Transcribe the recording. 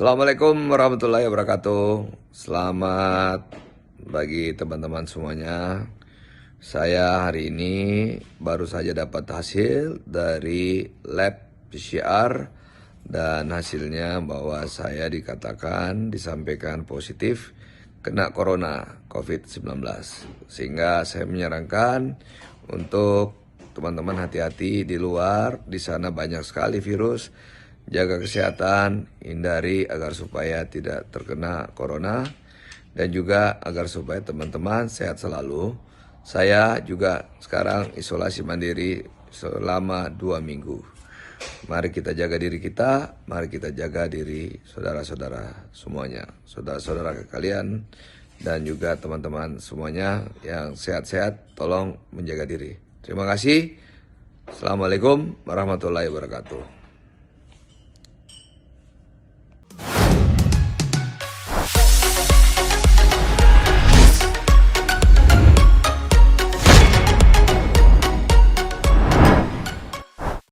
Assalamualaikum warahmatullahi wabarakatuh. Selamat bagi teman-teman semuanya. Saya hari ini baru saja dapat hasil dari lab PCR dan hasilnya bahwa saya disampaikan positif kena corona COVID-19. Sehingga saya menyarankan untuk teman-teman hati-hati di luar, di sana banyak sekali virus. Jaga kesehatan, hindari agar supaya tidak terkena corona dan juga agar supaya teman-teman sehat selalu. Saya juga sekarang isolasi mandiri selama 2 minggu. Mari kita jaga diri kita, mari kita jaga diri saudara-saudara semuanya, saudara-saudara kalian dan juga teman-teman semuanya yang sehat-sehat, tolong menjaga diri. Terima kasih. Assalamualaikum warahmatullahi wabarakatuh.